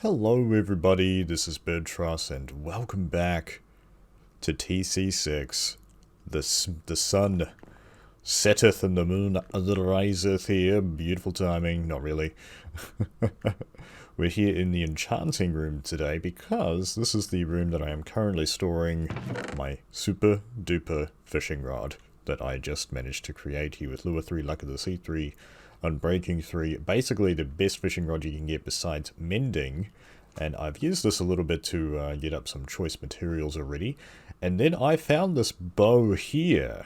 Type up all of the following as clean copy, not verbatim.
Hello everybody, this is Birdtross and welcome back to TC6. The sun setteth and the moon riseth here. Beautiful timing, not really. We're here in the enchanting room today because this is the room that I am currently storing my super duper fishing rod that I just managed to create here with Lure 3, Luck of the Sea 3, Unbreaking 3, basically the best fishing rod you can get besides Mending, and I've used this a little bit to get up some choice materials already, and then I found this bow here,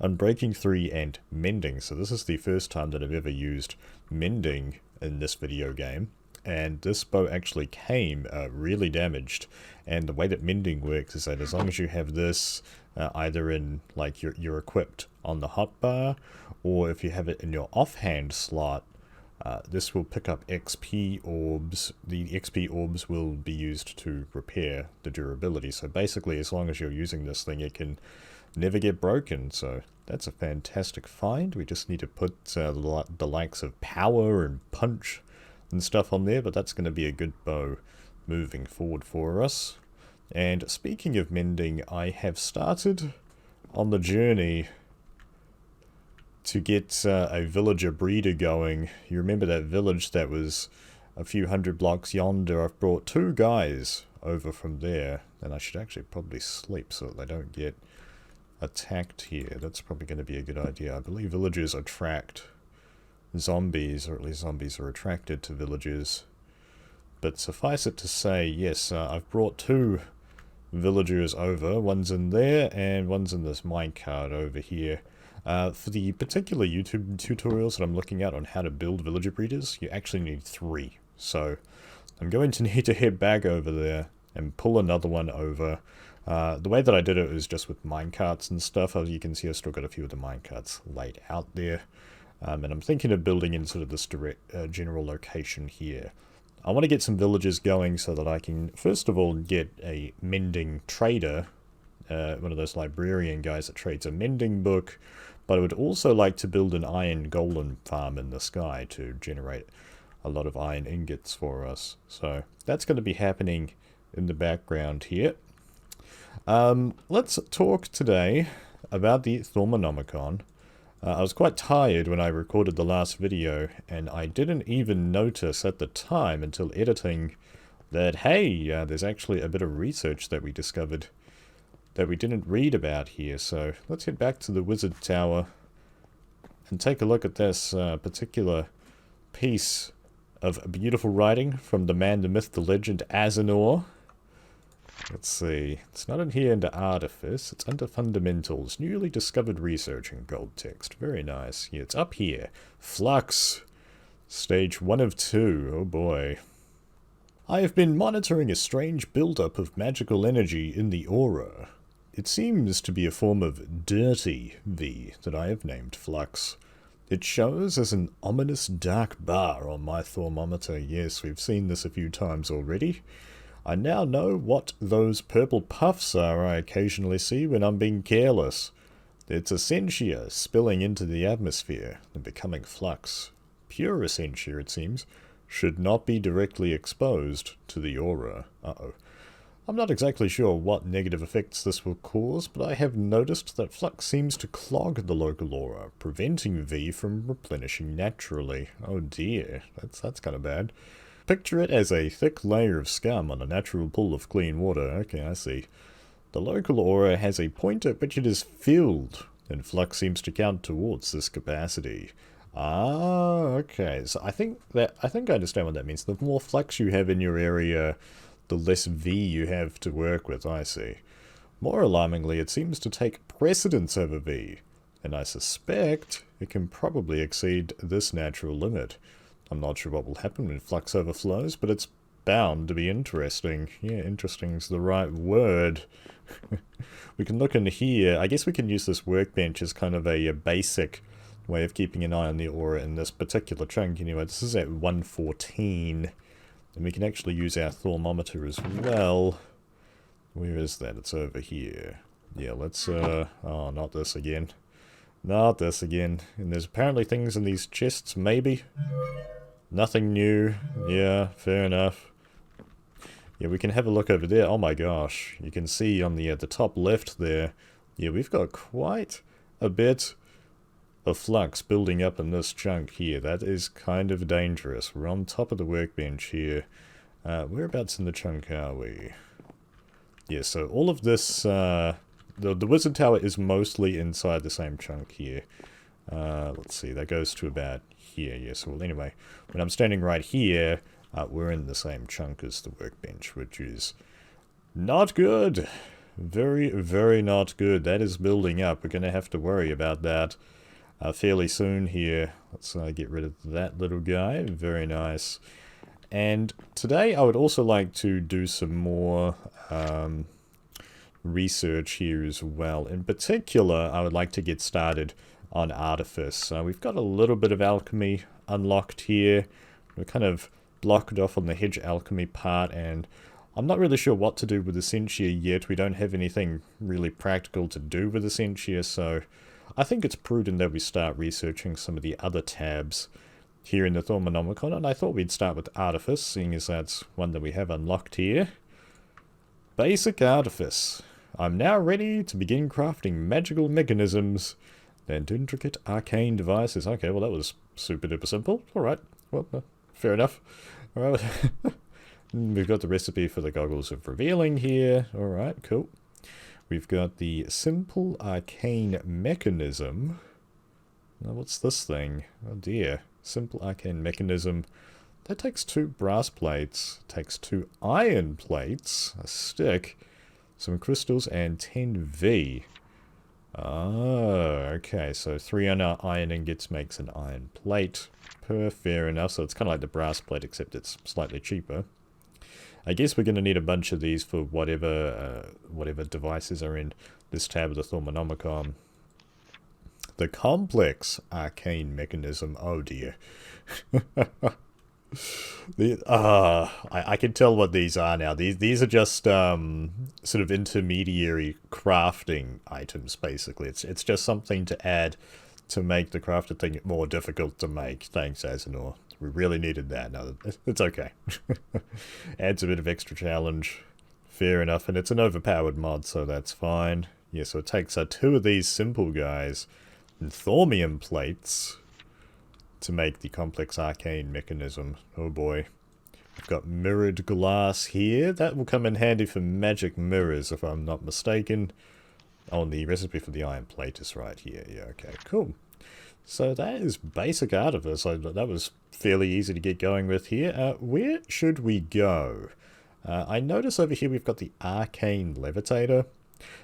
Unbreaking 3 and Mending, so this is the first time that I've ever used Mending in this video game, and this bow actually came really damaged, and the way that Mending works is that as long as you have this either in, like, you're equipped on the hotbar, or if you have it in your offhand slot, this will pick up XP orbs. The XP orbs will be used to repair the durability, so basically as long as you're using this thing it can never get broken, so that's a fantastic find. We just need to put the likes of power and punch and stuff on there, but that's going to be a good bow moving forward for us. And speaking of Mending, I have started on the journey to get a villager breeder going. You remember that village that was a few hundred blocks yonder? I've brought 2 guys over from there, and I should actually probably sleep so that they don't get attacked here. That's probably going to be a good idea. I believe villagers attract zombies, or at least zombies are attracted to villagers. But suffice it to say, yes, I've brought 2 villagers over. One's in there, and one's in this minecart over here. For the particular YouTube tutorials that I'm looking at on how to build villager breeders, you actually need 3. So I'm going to need to head back over there and pull another one over. The way that I did it was just with minecarts and stuff. As you can see, I've still got a few of the minecarts laid out there. And I'm thinking of building in sort of this general location here. I want to get some villagers going so that I can, first of all, get a mending trader, one of those librarian guys that trades a mending book, but I would also like to build an iron golem farm in the sky to generate a lot of iron ingots for us. So that's going to be happening in the background here. Let's talk today about the Thaumanomicon. I was quite tired when I recorded the last video, and I didn't even notice at the time until editing that, hey, there's actually a bit of research that we discovered that we didn't read about here. So let's head back to the Wizard Tower and take a look at this particular piece of beautiful writing from the man, the myth, the legend, Azanor. Let's see, it's not in here under Artifice, it's under Fundamentals, newly discovered research in gold text. Very nice. Yeah, it's up here. Flux, stage 1 of 2, oh boy. I have been monitoring a strange buildup of magical energy in the aura. It seems to be a form of dirty V that I have named Flux. It shows as an ominous dark bar on my thermometer. Yes, we've seen this a few times already. I now know what those purple puffs are I occasionally see when I'm being careless. It's essentia spilling into the atmosphere and becoming flux. Pure essentia, it seems, should not be directly exposed to the aura. Uh-oh. I'm not exactly sure what negative effects this will cause, but I have noticed that flux seems to clog the local aura, preventing V from replenishing naturally. Oh dear, that's kind of bad. Picture it as a thick layer of scum on a natural pool of clean water. Okay, I see. The local aura has a point at which it is filled, and flux seems to count towards this capacity. Ah, okay. So I think I understand what that means. The more flux you have in your area, the less V you have to work with. I see. More alarmingly, it seems to take precedence over V, and I suspect it can probably exceed this natural limit. I'm not sure what will happen when flux overflows, but it's bound to be interesting. Yeah, interesting is the right word. We can look in here. I guess we can use this workbench as kind of a basic way of keeping an eye on the aura in this particular chunk. Anyway, this is at 114. And we can actually use our thermometer as well. Where is that? It's over here. Yeah, let's, oh, not this again. Not this again. And there's apparently things in these chests, maybe? Nothing new. Yeah, fair enough. Yeah, we can have a look over there. Oh my gosh. You can see on the top left there. Yeah, we've got quite a bit of flux building up in this chunk here. That is kind of dangerous. We're on top of the workbench here. Whereabouts in the chunk are we? Yeah, so all of this, the wizard tower is mostly inside the same chunk here. Let's see, that goes to about here. Yeah, so well, anyway, when I'm standing right here, we're in the same chunk as the workbench, which is not good. Very, very not good. That is building up. We're going to have to worry about that fairly soon here. Let's get rid of that little guy. Very nice. And today I would also like to do some more research here as well. In particular, I would like to get started on Artifice. We've got a little bit of alchemy unlocked here. We're kind of blocked off on the hedge alchemy part, and I'm not really sure what to do with Essentia yet. We don't have anything really practical to do with Essentia, so I think it's prudent that we start researching some of the other tabs here in the Thaumonomicon, and I thought we'd start with Artifice, seeing as that's one that we have unlocked here. Basic Artifice. I'm now ready to begin crafting magical mechanisms and intricate arcane devices. Okay, well that was super duper simple. Alright, well, fair enough. Alright. We've got the recipe for the Goggles of Revealing here. Alright, cool. We've got the simple arcane mechanism. Now what's this thing? Oh dear. Simple arcane mechanism. That takes 2 brass plates, takes 2 iron plates, a stick, some crystals, and 10V. Ah, okay, so 3 iron ingots makes an iron plate. Fair enough, so it's kind of like the brass plate, except it's slightly cheaper. I guess we're going to need a bunch of these for whatever devices are in this tab of the Thaumonomicon. The complex arcane mechanism. Oh dear. I can tell what these are now. These are just sort of intermediary crafting items, basically. It's just something to add to make the crafted thing more difficult to make. Thanks, Azanor. We really needed that. No, it's okay. Adds a bit of extra challenge. Fair enough, and it's an overpowered mod, so that's fine. Yeah, so it takes 2 of these simple guys and thaumium plates to make the complex arcane mechanism. Oh boy. We've got mirrored glass here. That will come in handy for magic mirrors, if I'm not mistaken. Oh, and the recipe for the iron plate is right here. Yeah, okay, cool. So that is basic Artifice. So that was fairly easy to get going with here. Where should we go? I notice over here we've got the Arcane Levitator.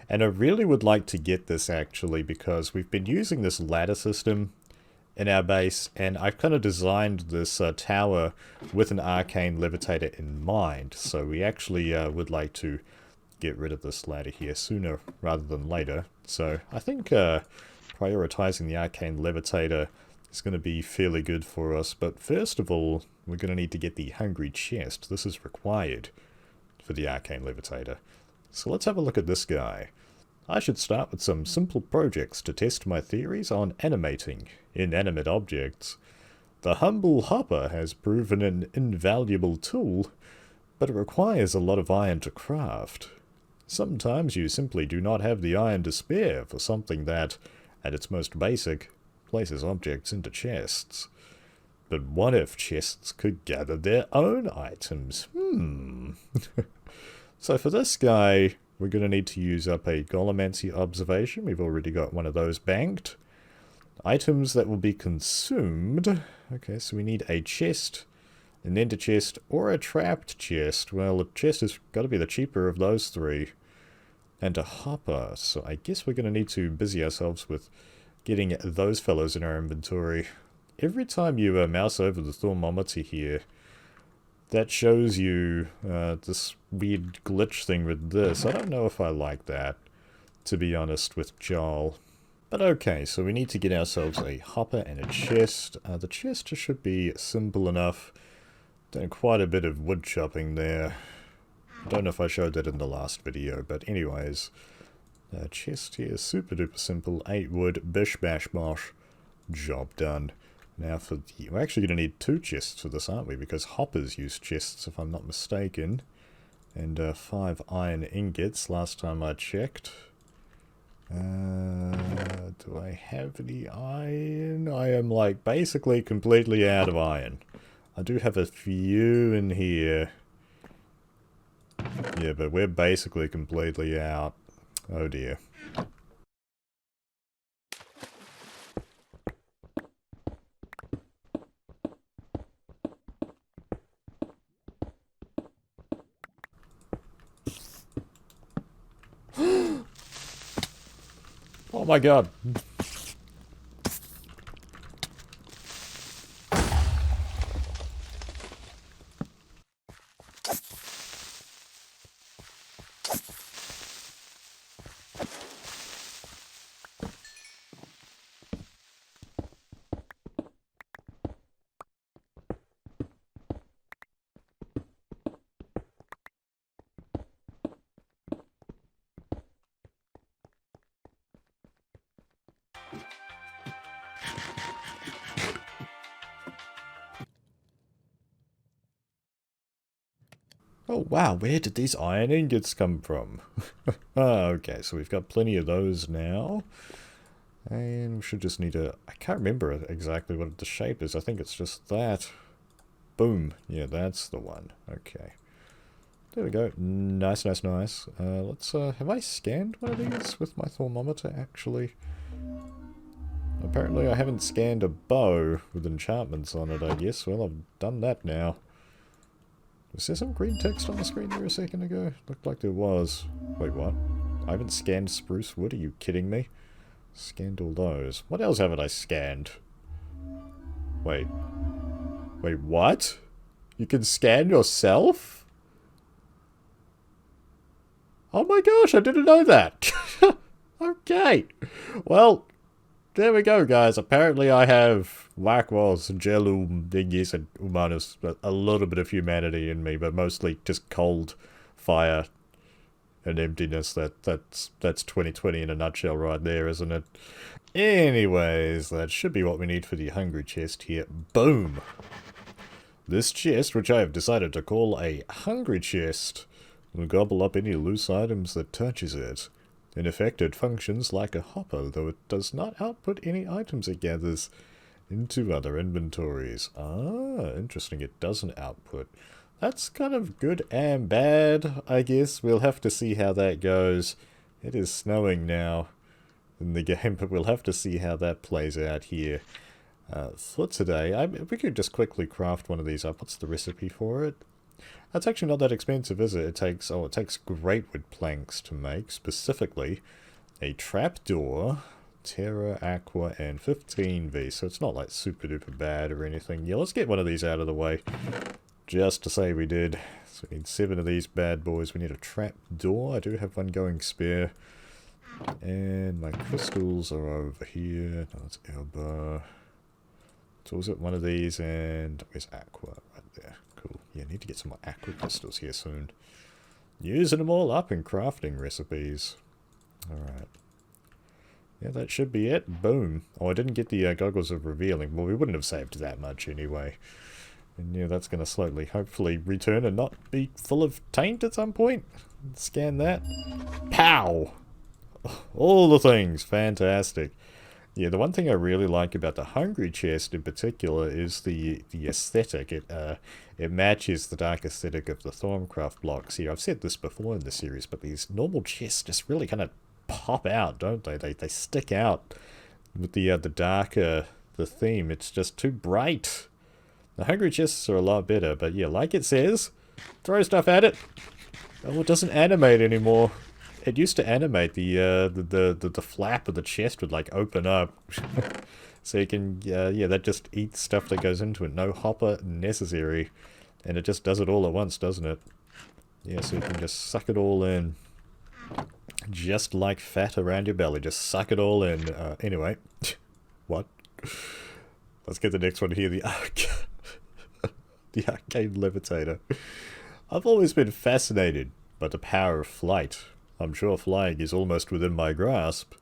And I really would like to get this, actually, because we've been using this ladder system in our base, and I've kind of designed this tower with an Arcane Levitator in mind. So we actually would like to get rid of this ladder here sooner rather than later. So I think prioritizing the Arcane Levitator is going to be fairly good for us. But first of all, we're going to need to get the Hungry Chest. This is required for the Arcane Levitator. So let's have a look at this guy. I should start with some simple projects to test my theories on animating inanimate objects. The humble hopper has proven an invaluable tool, but it requires a lot of iron to craft. Sometimes you simply do not have the iron to spare for something that, at its most basic, places objects into chests. But what if chests could gather their own items? So for this guy, we're going to need to use up a Golemancy observation. We've already got one of those banked. Items that will be consumed. Okay, so we need a chest, an ender chest, or a trapped chest. Well, a chest has got to be the cheaper of those 3. And a hopper. So I guess we're going to need to busy ourselves with getting those fellows in our inventory. Every time you mouse over the thermometer here, that shows you this weird glitch thing with this. I don't know if I like that, to be honest, with Joel. But okay, so we need to get ourselves a hopper and a chest. The chest should be simple enough. Done quite a bit of wood chopping there. I don't know if I showed that in the last video, but anyways. Chest here, super duper simple. 8 wood, bish bash bosh. Job done. Now for the... We're actually going to need 2 chests for this, aren't we? Because hoppers use chests, if I'm not mistaken. And 5 iron ingots, last time I checked. Do I have any iron? I am, like, basically completely out of iron. I do have a few in here. Yeah, but we're basically completely out. Oh dear. Oh my god. Oh wow, where did these iron ingots come from? Okay, so we've got plenty of those now. And we should just need a... I can't remember exactly what the shape is. I think it's just that. Boom. Yeah, that's the one. Okay. There we go. Nice, nice, nice. Let's, have I scanned one of these with my thermometer, actually? Apparently I haven't scanned a bow with enchantments on it, I guess. Well, I've done that now. Was there some green text on the screen there a second ago? Looked like there was. Wait, what? I haven't scanned spruce wood? Are you kidding me? Scanned all those. What else haven't I scanned? Wait. Wait, what? You can scan yourself? Oh my gosh, I didn't know that. Okay. Well, there we go, guys. Apparently I have Wakwas, Jelum, Dingies, and Umanus. A little bit of humanity in me, but mostly just cold, fire, and emptiness. That's 2020 in a nutshell right there, isn't it? Anyways, that should be what we need for the hungry chest here. Boom! This chest, which I have decided to call a hungry chest, will gobble up any loose items that touches it. In effect, it functions like a hopper, though it does not output any items it gathers into other inventories. Ah, interesting, it doesn't output. That's kind of good and bad, I guess. We'll have to see how that goes. It is snowing now in the game, but we'll have to see how that plays out here. For today, we could just quickly craft one of these up. What's the recipe for it? That's actually not that expensive, is it? It takes great wood planks to make, specifically a trapdoor, Terra, Aqua, and 15V, so it's not like super duper bad or anything. Yeah, let's get one of these out of the way, just to say we did. So we need 7 of these bad boys. We need a trapdoor. I do have one going spare. And my crystals are over here. No, it's elbow. So was it one of these, and where's Aqua? Right there. Cool. Yeah, I need to get some more Aqua crystals here soon. Using them all up in crafting recipes. Alright. Yeah, that should be it. Boom. Oh, I didn't get the goggles of revealing. Well, we wouldn't have saved that much anyway. And yeah, that's going to slowly, hopefully, return and not be full of taint at some point. Scan that. Pow! All the things. Fantastic. Yeah, the one thing I really like about the Hungry Chest in particular is the aesthetic. It matches the dark aesthetic of the Thaumcraft blocks here. I've said this before in the series, but these normal chests just really kind of pop out, don't they? They stick out with the darker the theme. It's just too bright. The Hungry Chests are a lot better, but yeah, like it says, throw stuff at it. Oh, it doesn't animate anymore. It used to animate. The flap of the chest would like open up. So you can, yeah, that just eats stuff that goes into it. No hopper necessary. And it just does it all at once, doesn't it? Yeah, so you can just suck it all in. Just like fat around your belly. Just suck it all in. Anyway. What? Let's get the next one here. The Arcane Levitator. I've always been fascinated by the power of flight. I'm sure flying is almost within my grasp,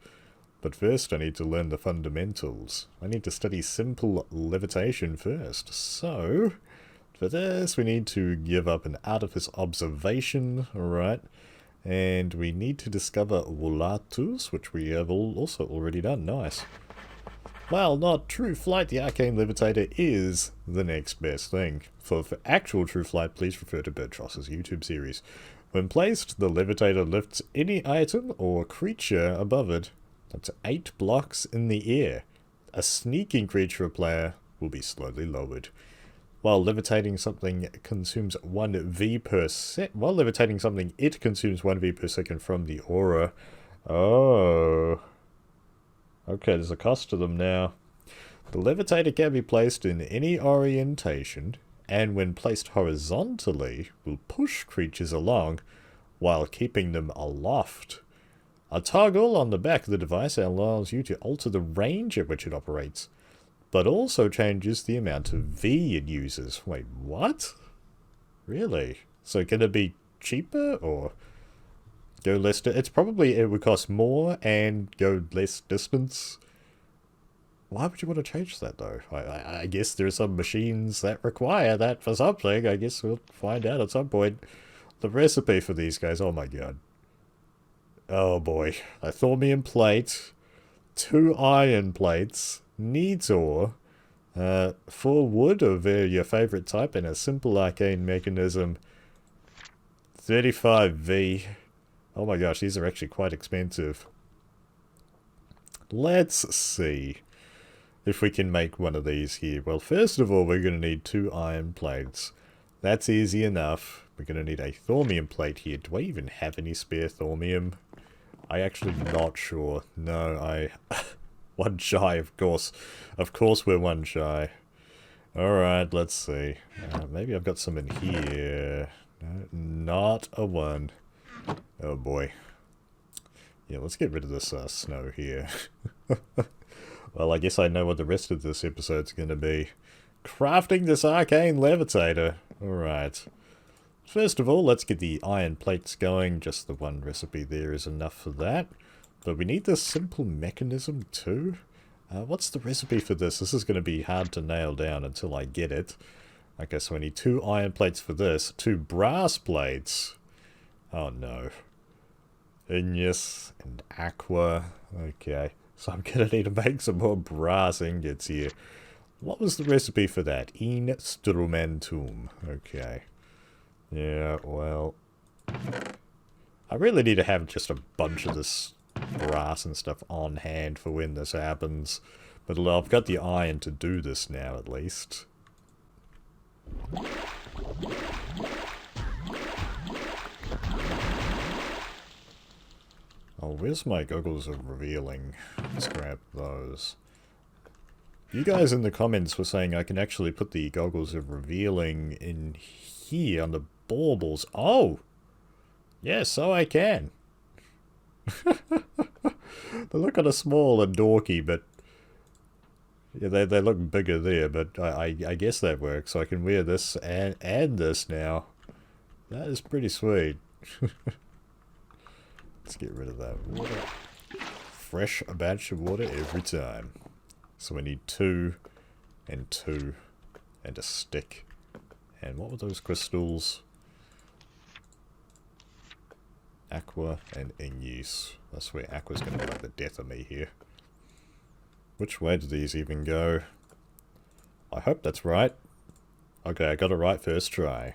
But first I need to learn the fundamentals. I need to study simple levitation first. So, for this we need to give up an Artifice observation, alright. And we need to discover volatus, which we have also already done. Nice. While not true flight, the Arcane Levitator is the next best thing. For actual true flight, please refer to Birdtross's YouTube series. When placed, the Levitator lifts any item or creature above it up to 8 blocks in the air. A sneaking creature or player will be slowly lowered. While levitating something consumes 1 V per second. While levitating something, it consumes 1 V per second from the aura. Oh. Okay, there's a cost to them now. The levitator can be placed in any orientation, and when placed horizontally, will push creatures along while keeping them aloft. A toggle on the back of the device allows you to alter the range at which it operates, but also changes the amount of V it uses. Wait, what? Really? So can it be cheaper, or go less? It's probably, it would cost more and go less distance. Why would you want to change that, though? I guess there are some machines that require that for something. I guess we'll find out at some point. The recipe for these guys, oh my god. Oh boy. A thaumium plate, 2 iron plates, needs ore, 4 wood of your favorite type, and a simple arcane mechanism. 35 V. Oh my gosh, these are actually quite expensive. Let's see if we can make one of these here. Well, first of all, we're going to need 2 iron plates. That's easy enough. We're going to need a thaumium plate here. Do I even have any spare thaumium? I actually not sure. No, one shy, of course. Of course we're 1 shy. Alright, let's see. Maybe I've got some in here. No, not a 1. Oh boy. Yeah, let's get rid of this snow here. Well, I guess I know what the rest of this episode's gonna be. Crafting this Arcane Levitator. Alright. First of all, let's get the iron plates going. Just the 1 recipe there is enough for that. But we need this simple mechanism too. What's the recipe for this? This is going to be hard to nail down until I get it. Okay, so I need 2 iron plates for this. 2 brass plates. Oh no. Igneous and aqua. Okay. So I'm going to need to make some more brass ingots here. What was the recipe for that? Instrumentum. Okay. Yeah, well, I really need to have just a bunch of this brass and stuff on hand for when this happens. But I've got the iron to do this now, at least. Oh, where's my goggles of revealing? Let's grab those. You guys in the comments were saying I can actually put the goggles of revealing in here on the baubles. Oh! Yes, so I can. They look kind of small and dorky, but yeah, they look bigger there, but I guess that works. So I can wear this and this now. That is pretty sweet. Let's get rid of that water. Fresh a batch of water every time. So we need 2 and 2 and a stick. And what were those crystals? Aqua and igneous. I swear Aqua's going to be like the death of me here. Which way do these even go? I hope that's right. Okay, I got it right first try.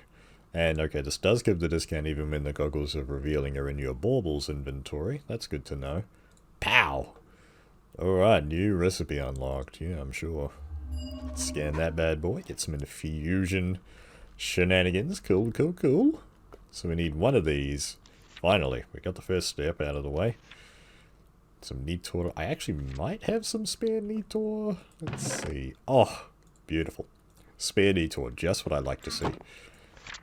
And okay, this does give the discount even when the goggles of revealing are in your baubles inventory. That's good to know. Pow! Alright, new recipe unlocked. Yeah, I'm sure. Scan that bad boy. Get some infusion shenanigans. Cool, cool, cool. So we need 1 of these. Finally, we got the first step out of the way. Some Nitor. I actually might have some spare Nitor. Let's see. Oh, beautiful. Spare Nitor, just what I like to see.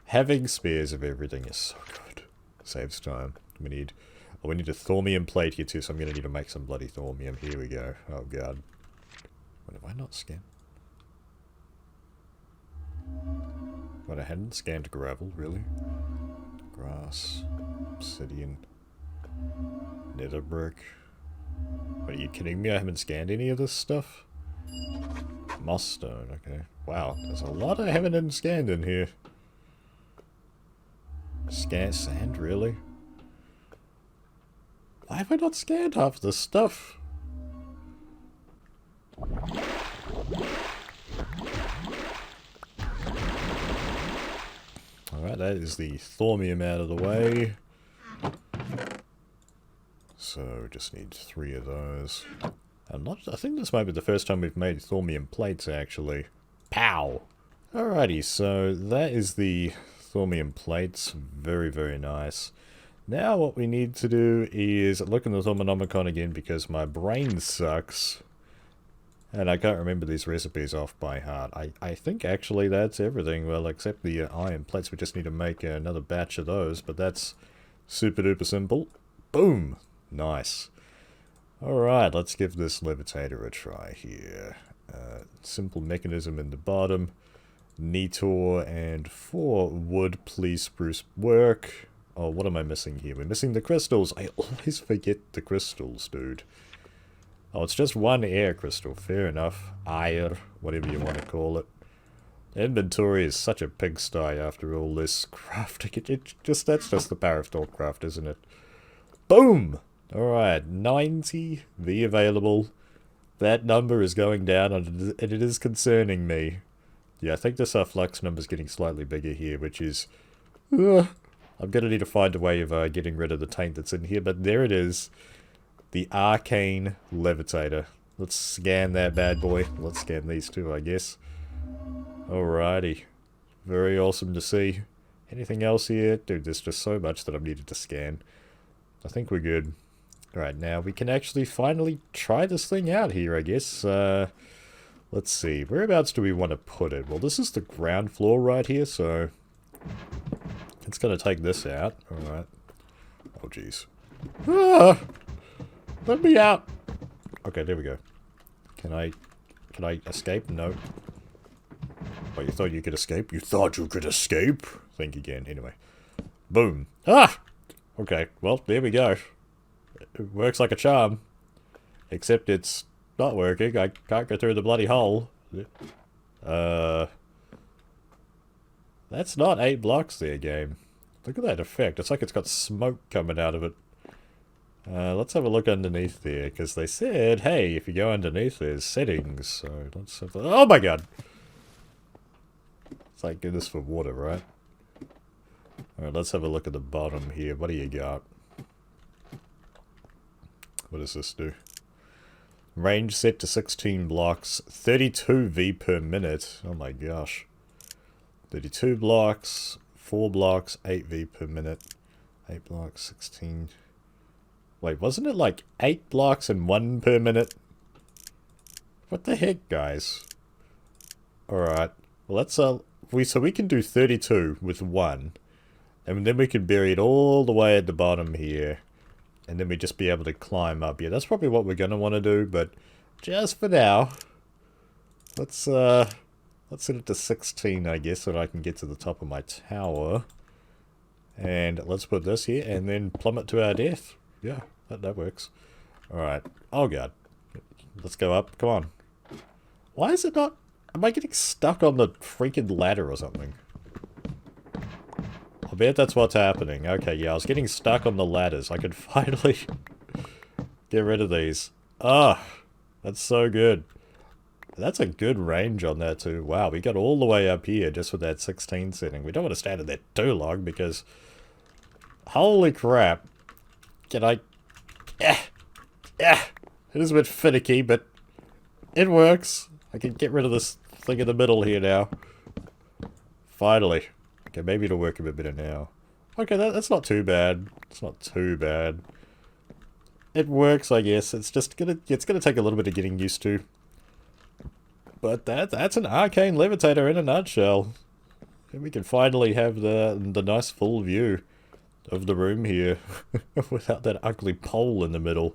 Having spares of everything is so good. Saves time. We need a thaumium plate here too, so I'm going to need to make some bloody thaumium. Here we go. Oh god. What, have I not scanned? What, I hadn't scanned gravel, really? Grass. Obsidian. Nether brick. Are you kidding me? I haven't scanned any of this stuff. Moss stone, okay. Wow, there's a lot I haven't scanned in here. Scan sand, really? Why have I not scanned half this stuff? Alright, that is the thaumium out of the way. So, just need 3 of those. I think this might be the first time we've made thaumium plates, actually. Pow! Alrighty, so that is the thaumium plates. Very, very nice. Now what we need to do is look in the Thaumonomicon again because my brain sucks. And I can't remember these recipes off by heart. I think actually that's everything. Well, except the iron plates. We just need to make another batch of those. But that's super duper simple. Boom! Nice. Alright, let's give this levitator a try here. Simple mechanism in the bottom. Neator and 4 wood, please spruce work. Oh, what am I missing here? We're missing the crystals. I always forget the crystals, dude. Oh, it's just 1 air crystal. Fair enough. Ire, whatever you want to call it. Inventory is such a pigsty after all this crafting. That's just the power of Thaumcraft, isn't it? Boom! Alright, 90 V available. That number is going down and it is concerning me. Yeah, I think this Flux number is getting slightly bigger here, which is... I'm gonna need to find a way of getting rid of the taint that's in here, but there it is. The Arcane Levitator. Let's scan that bad boy. Let's scan these too, I guess. Alrighty. Very awesome to see. Anything else here? Dude, there's just so much that I've needed to scan. I think we're good. Alright, now we can actually finally try this thing out here, I guess. Let's see. Whereabouts do we want to put it? Well, this is the ground floor right here, so... it's gonna take this out. Alright. Oh, jeez. Ah! Let me out! Okay, there we go. Can I escape? No. Oh, you thought you could escape? You thought you could escape? Think again. Anyway. Boom. Ah! Okay, well, there we go. It works like a charm. Except it's not working. I can't go through the bloody hole. That's not 8 blocks there, game. Look at that effect. It's like it's got smoke coming out of it. Let's have a look underneath there, because they said, hey, if you go underneath, there's settings. So let's have oh my god! Thank goodness for water, right? Alright, let's have a look at the bottom here. What do you got? What does this do? Range set to 16 blocks. 32 V per minute. Oh my gosh. 32 blocks. 4 blocks. 8 V per minute. 8 blocks. 16... Wait, wasn't it like 8 blocks and 1 per minute? What the heck, guys? Alright. Well, let's, so we can do 32 with 1. And then we can bury it all the way at the bottom here. And then we just be able to climb up. Yeah, that's probably what we're going to want to do, but just for now, let's set it to 16, I guess, so that I can get to the top of my tower. And let's put this here, and then plummet to our death. Yeah, that works. Alright. Oh god. Let's go up. Come on. Why is it not... Am I getting stuck on the freaking ladder or something? I bet that's what's happening. Okay, yeah, I was getting stuck on the ladders. I could finally get rid of these. Ah, that's so good. That's a good range on that too. Wow, we got all the way up here just with that 16 setting. We don't want to stand in there too long because... Holy crap. Can I... It is a bit finicky, but it works. I can get rid of this thing in the middle here now. Finally. Okay, maybe it'll work a bit better now. Okay, that's not too bad. It's not too bad. It works, I guess. It's gonna take a little bit of getting used to. But that's an Arcane Levitator in a nutshell. And we can finally have the nice full view of the room here without that ugly pole in the middle.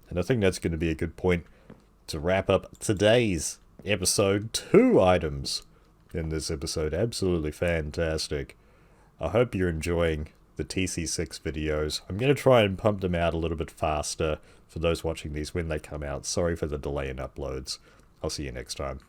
And I think that's going to be a good point to wrap up today's episode. 2 items in this episode. Absolutely fantastic. I hope you're enjoying the TC6 videos. I'm going to try and pump them out a little bit faster for those watching these when they come out. Sorry for the delay in uploads. I'll see you next time.